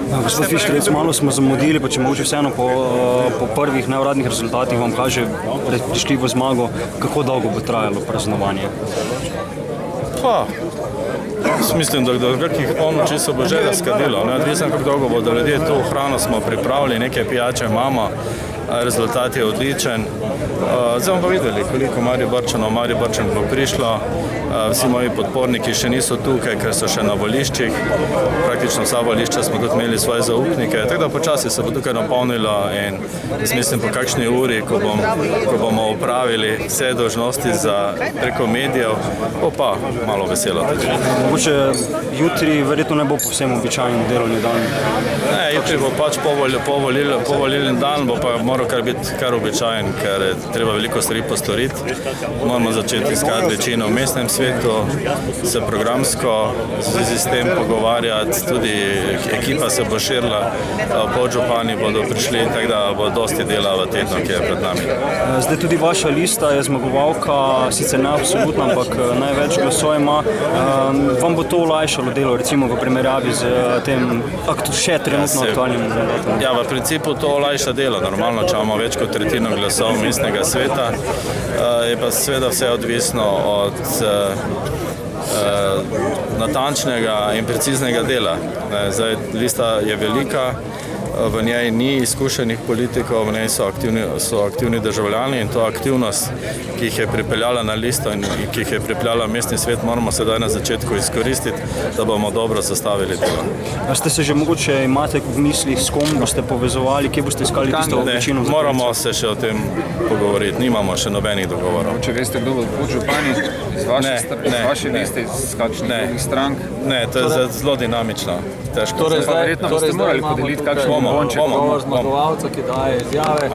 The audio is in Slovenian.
Gospod Fištrec, malo smo zamudili, pa če mogoče vseeno po prvih neuradnih rezultatih vam kaže prišljivo zmago, kako dolgo bo trajalo praznovanje? Mislim, da do kakih polnoči se bo že razkadilo. Odvisno, kako dolgo bodo ljudje tu, hrano smo pripravili, neke pijače imamo, rezultat je odličen. Zdaj bomo pa videli, koliko Mariborčanov bo prišlo. Vsi moji podporniki še niso tukaj, ker so še na voliščih. Praktično vsa volišča smo tudi imeli svoje zaupnike, tako da počasi se bo tukaj napolnilo in mislim, po kakšni uri, ko bomo opravili vse dolžnosti preko medijev, bo pa malo veselo. Mogoče jutri verjetno ne bo povsem običajen delovni dan? Ne, jutri bo pač povolilni dan, bo pa moral biti kar običajen, ker je treba veliko stvari postoriti. Moramo začeti iskati večino v mestnem svetu, se programsko s tem pogovarjati, tudi ekipa se bo širila, podžupani bodo prišli, tako da bo dosti dela v tednu, ki je pred nami. Zdaj tudi vaša lista je zmagovalka, sicer ne absolutno, ampak največ glasov ima. Vam bo to olajšalo delo, recimo v primerjavi z tem še trenutno aktualnim mandatom? Ja, v principu to olajša delo. Normalno, če imamo več kot tretjino glasov mestnega sveta, je pa seveda vse odvisno od natančnega in preciznega dela. Zdaj, lista je velika, v njej ni izkušenih politikov, v njej so aktivni državljani in to aktivnost, ki jih je pripeljala na listo in ki jih je pripeljala mestni svet, moramo sedaj na začetku izkoristiti, da bomo dobro sestavili delo. Ste se že mogoče imate v mislih, s kom boste povezovali, kje boste iskali tisto večino? Moramo se še o tem pogovoriti, nimamo še nobenih dogovorov. Če veste, kdo bo podžupani iz vaše liste, iz kakšnih drugih strank? Ne, to je zelo dinamično. Verjetno boste morali podeliti kakšen bonček. Zmagovalca, ki daje izjave.